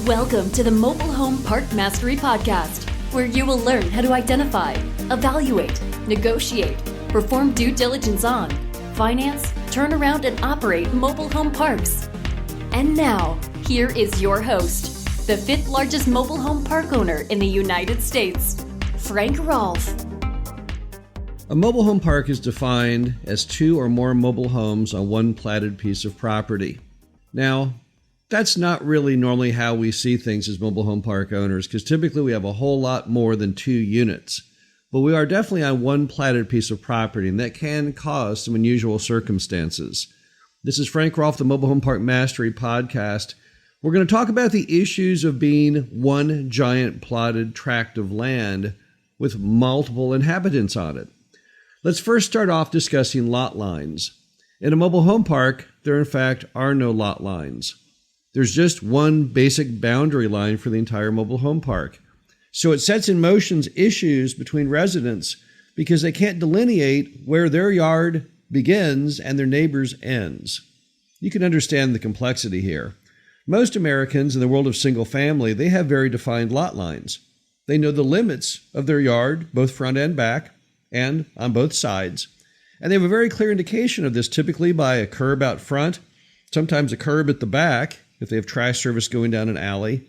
Welcome to the Mobile Home Park Mastery Podcast, where you will learn how to identify, evaluate, negotiate, perform due diligence on, finance, turn around, and operate mobile home parks. And now, here is your host, the fifth largest mobile home park owner in the United States, Frank Rolfe. A mobile home park is defined as two or more mobile homes on one platted piece of property. Now, that's not really normally how we see things as mobile home park owners, because typically we have a whole lot more than 2 units. But we are definitely on one platted piece of property, and that can cause some unusual circumstances. This is Frank Rolfe, the Mobile Home Park Mastery Podcast. We're going to talk about the issues of being one giant plotted tract of land with multiple inhabitants on it. Let's first start off discussing lot lines. In a mobile home park, there in fact are no lot lines. There's just one basic boundary line for the entire mobile home park. So it sets in motion issues between residents because they can't delineate where their yard begins and their neighbor's ends. You can understand the complexity here. Most Americans in the world of single family, they have very defined lot lines. They know the limits of their yard, both front and back, and on both sides. And they have a very clear indication of this, typically by a curb out front, sometimes a curb at the back, if they have trash service going down an alley,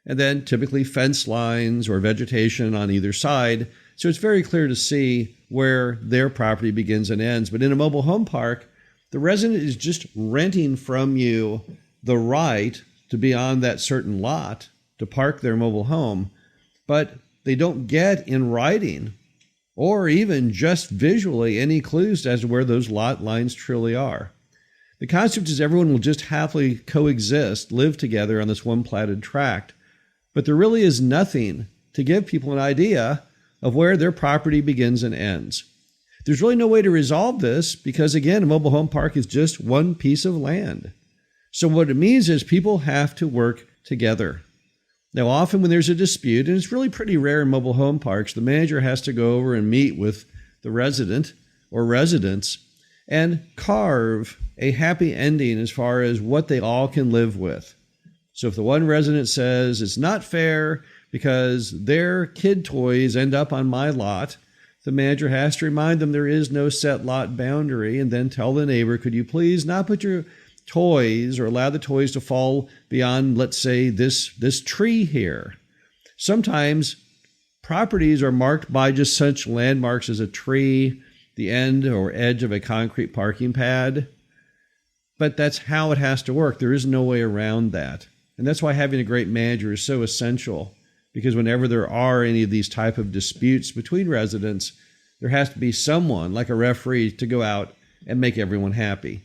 and then typically fence lines or vegetation on either side. So it's very clear to see where their property begins and ends. But in a mobile home park, the resident is just renting from you the right to be on that certain lot to park their mobile home, but they don't get in writing or even just visually any clues as to where those lot lines truly are. The concept is everyone will just happily coexist, live together on this one platted tract, but there really is nothing to give people an idea of where their property begins and ends. There's really no way to resolve this because, again, a mobile home park is just one piece of land. So what it means is people have to work together. Now, often when there's a dispute, and it's really pretty rare in mobile home parks, the manager has to go over and meet with the resident or residents and carve a happy ending as far as what they all can live with. So if the one resident says it's not fair because their kid toys end up on my lot, the manager has to remind them there is no set lot boundary and then tell the neighbor, could you please not put your toys or allow the toys to fall beyond, let's say, this tree here. Sometimes properties are marked by just such landmarks as a tree, the end or edge of a concrete parking pad. But that's how it has to work. There is no way around that. And that's why having a great manager is so essential, because whenever there are any of these type of disputes between residents, there has to be someone like a referee to go out and make everyone happy.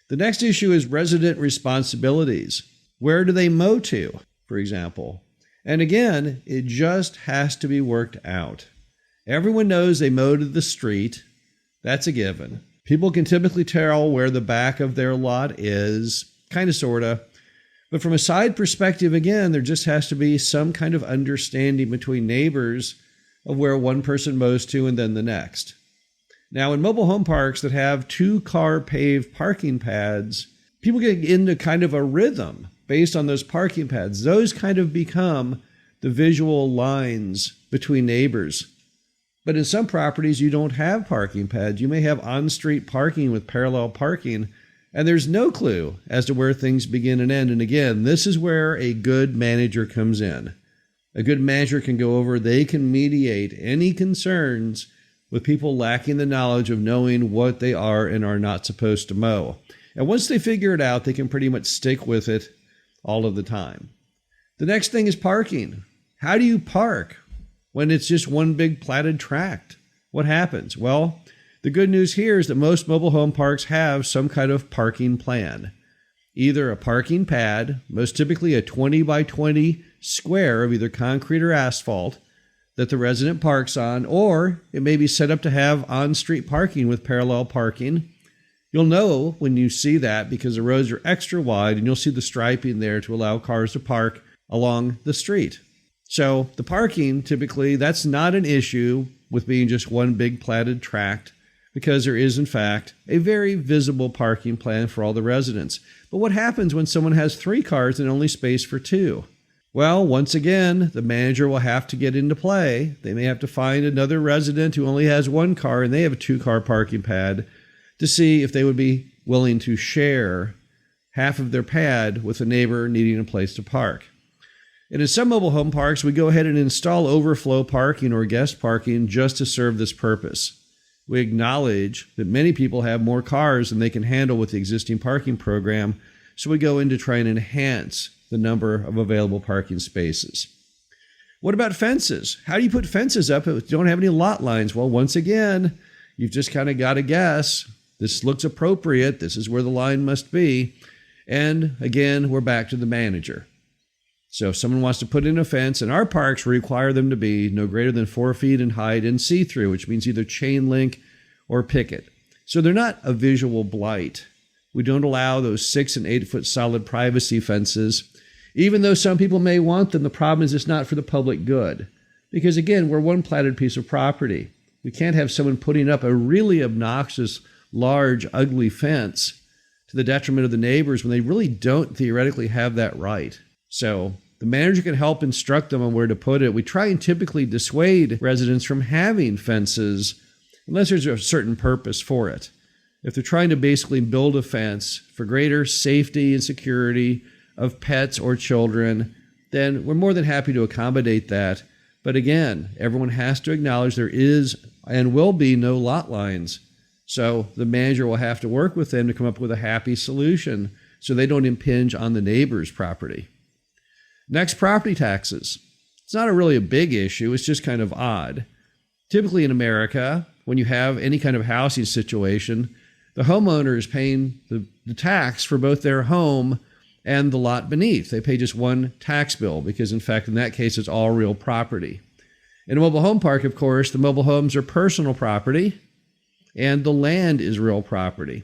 The next issue is resident responsibilities. Where do they mow to, for example? And again, it just has to be worked out. Everyone knows they mow to the street. That's a given. People can typically tell where the back of their lot is, kind of, sort of. But from a side perspective, again, there just has to be some kind of understanding between neighbors of where one person mows to and then the next. Now, in mobile home parks that have 2-car paved parking pads, people get into kind of a rhythm based on those parking pads. Those kind of become the visual lines between neighbors. But in some properties, you don't have parking pads. You may have on-street parking with parallel parking, and there's no clue as to where things begin and end. And again, this is where a good manager comes in. A good manager can go over, they can mediate any concerns with people lacking the knowledge of knowing what they are and are not supposed to mow. And once they figure it out, they can pretty much stick with it all of the time. The next thing is parking. How do you park when it's just one big platted tract? What happens? Well, the good news here is that most mobile home parks have some kind of parking plan. Either a parking pad, most typically a 20 by 20 square of either concrete or asphalt, that the resident parks on, or it may be set up to have on-street parking with parallel parking. You'll know when you see that because the roads are extra wide and you'll see the striping there to allow cars to park along the street. So the parking, typically, that's not an issue with being just one big platted tract because there is, in fact, a very visible parking plan for all the residents. But what happens when someone has 3 cars and only space for 2? Well, once again, the manager will have to get into play. They may have to find another resident who only has one car and they have a 2-car parking pad to see if they would be willing to share half of their pad with a neighbor needing a place to park. And in some mobile home parks, we go ahead and install overflow parking or guest parking just to serve this purpose. We acknowledge that many people have more cars than they can handle with the existing parking program, so we go in to try and enhance the number of available parking spaces. What about fences? How do you put fences up if you don't have any lot lines? Well, once again, you've just kind of got to guess. This looks appropriate. This is where the line must be. And again, we're back to the manager. So if someone wants to put in a fence, and our parks require them to be no greater than 4 feet in height and see-through, which means either chain link or picket. So they're not a visual blight. We don't allow those 6 and 8 foot solid privacy fences, even though some people may want them. The problem is it's not for the public good. Because again, we're one platted piece of property. We can't have someone putting up a really obnoxious, large, ugly fence to the detriment of the neighbors when they really don't theoretically have that right. So the manager can help instruct them on where to put it. We try and typically dissuade residents from having fences unless there's a certain purpose for it. If they're trying to basically build a fence for greater safety and security of pets or children, then we're more than happy to accommodate that. But again, everyone has to acknowledge there is and will be no lot lines. So the manager will have to work with them to come up with a happy solution so they don't impinge on the neighbor's property. Next, property taxes. It's not really a big issue. It's just kind of odd. Typically in America, when you have any kind of housing situation, the homeowner is paying the tax for both their home and the lot beneath. They pay just one tax bill because, in fact, in that case, it's all real property. In a mobile home park, of course, the mobile homes are personal property and the land is real property.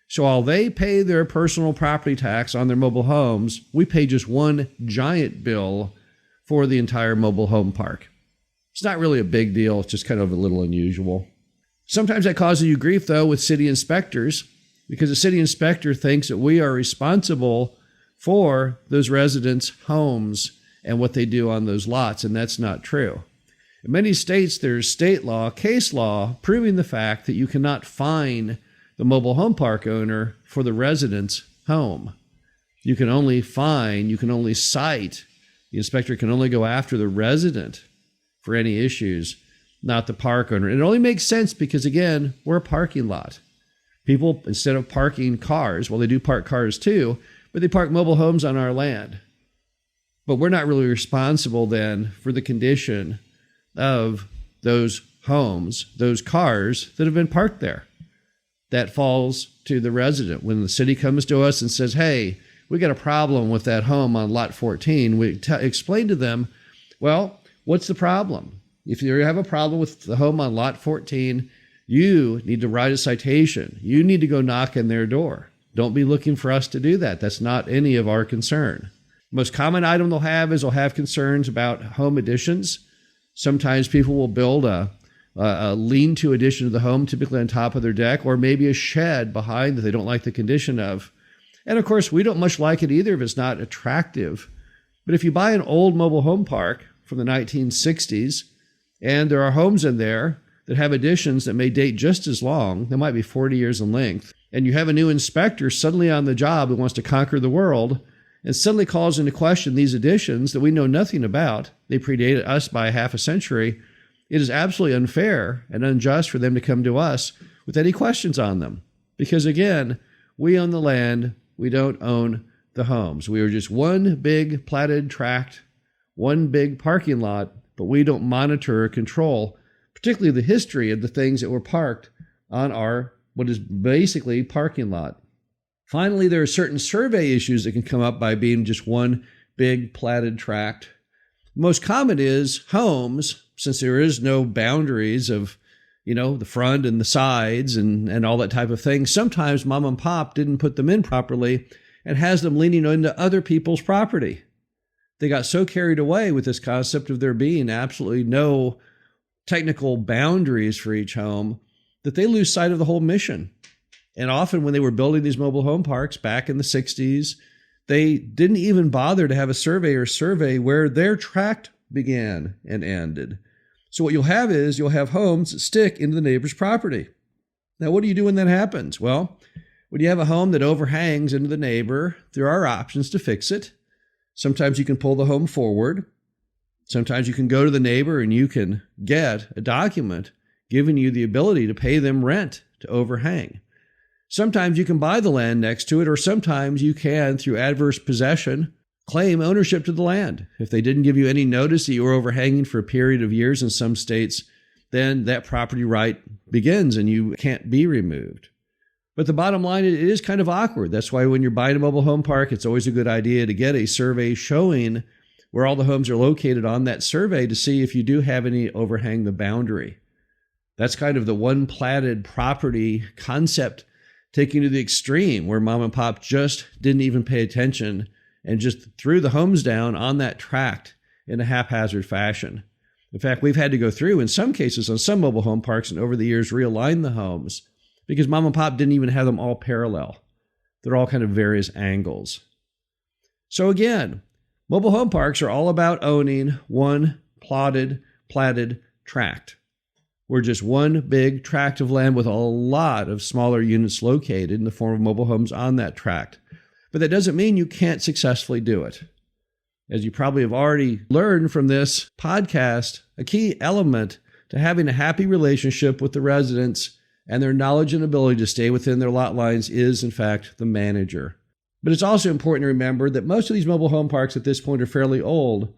So while they pay their personal property tax on their mobile homes, we pay just one giant bill for the entire mobile home park. It's not really a big deal. It's just kind of a little unusual. Sometimes that causes you grief, though, with city inspectors, because the city inspector thinks that we are responsible for those residents' homes and what they do on those lots, and that's not true. In many states, there's state law, case law, proving the fact that you cannot fine the mobile home park owner for the resident's home. You can only fine, you can only cite, the inspector can only go after the resident for any issues, not the park owner. And it only makes sense because, again, we're a parking lot. People, instead of parking cars, well, they do park cars too, but they park mobile homes on our land. But we're not really responsible then for the condition of those homes, those cars that have been parked there. That falls to the resident. When the city comes to us and says, hey, we got a problem with that home on lot 14, we explain to them, well, what's the problem? If you have a problem with the home on lot 14, you need to write a citation. You need to go knock on their door. Don't be looking for us to do that. That's not any of our concern. Most common item they'll have is they'll have concerns about home additions. Sometimes people will build a lean-to addition to the home, typically on top of their deck, or maybe a shed behind that they don't like the condition of. And of course, we don't much like it either if it's not attractive. But if you buy an old mobile home park from the 1960s, and there are homes in there that have additions that may date just as long, they might be 40 years in length, and you have a new inspector suddenly on the job who wants to conquer the world, and suddenly calls into question these additions that we know nothing about, they predate us by half a century, it is absolutely unfair and unjust for them to come to us with any questions on them. Because again, we own the land, we don't own the homes. We are just one big platted tract, one big parking lot, but we don't monitor or control, particularly the history of the things that were parked on our, what is basically parking lot. Finally, there are certain survey issues that can come up by being just one big platted tract. Most common is homes, since there is no boundaries of, the front and the sides and all that type of thing. Sometimes mom and pop didn't put them in properly and has them leaning into other people's property. They got so carried away with this concept of there being absolutely no technical boundaries for each home that they lose sight of the whole mission. And often when they were building these mobile home parks back in the 60s, They didn't even bother to have a surveyor survey where their tract began and ended. So what you'll have homes that stick into the neighbor's property. Now, what do you do when that happens? Well, when you have a home that overhangs into the neighbor, there are options to fix it. Sometimes you can pull the home forward. Sometimes you can go to the neighbor and you can get a document giving you the ability to pay them rent to overhang. Sometimes you can buy the land next to it, or sometimes you can, through adverse possession, claim ownership to the land. If they didn't give you any notice that you were overhanging for a period of years in some states, then that property right begins and you can't be removed. But the bottom line, it is kind of awkward. That's why when you're buying a mobile home park, it's always a good idea to get a survey showing where all the homes are located on that survey to see if you do have any overhang the boundary. That's kind of the one platted property concept taken to the extreme, where mom and pop just didn't even pay attention and just threw the homes down on that tract in a haphazard fashion. In fact, we've had to go through, in some cases, on some mobile home parks and over the years, realign the homes because mom and pop didn't even have them all parallel. They're all kind of various angles. So again, mobile home parks are all about owning one platted tract. We're just one big tract of land with a lot of smaller units located in the form of mobile homes on that tract. But that doesn't mean you can't successfully do it. As you probably have already learned from this podcast, a key element to having a happy relationship with the residents and their knowledge and ability to stay within their lot lines is, in fact, the manager. But it's also important to remember that most of these mobile home parks at this point are fairly old.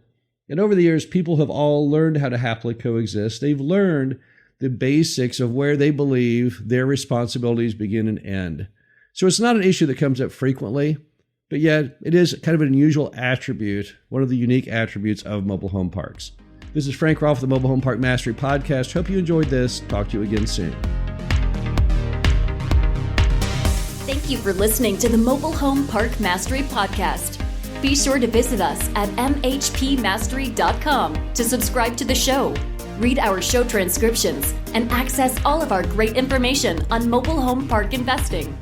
And over the years, people have all learned how to happily coexist. They've learned the basics of where they believe their responsibilities begin and end. So it's not an issue that comes up frequently, but yet it is kind of an unusual attribute, one of the unique attributes of mobile home parks. This is Frank Rolfe of the Mobile Home Park Mastery Podcast. Hope you enjoyed this. Talk to you again soon. Thank you for listening to the Mobile Home Park Mastery Podcast. Be sure to visit us at mhpmastery.com to subscribe to the show, read our show transcriptions, and access all of our great information on mobile home park investing.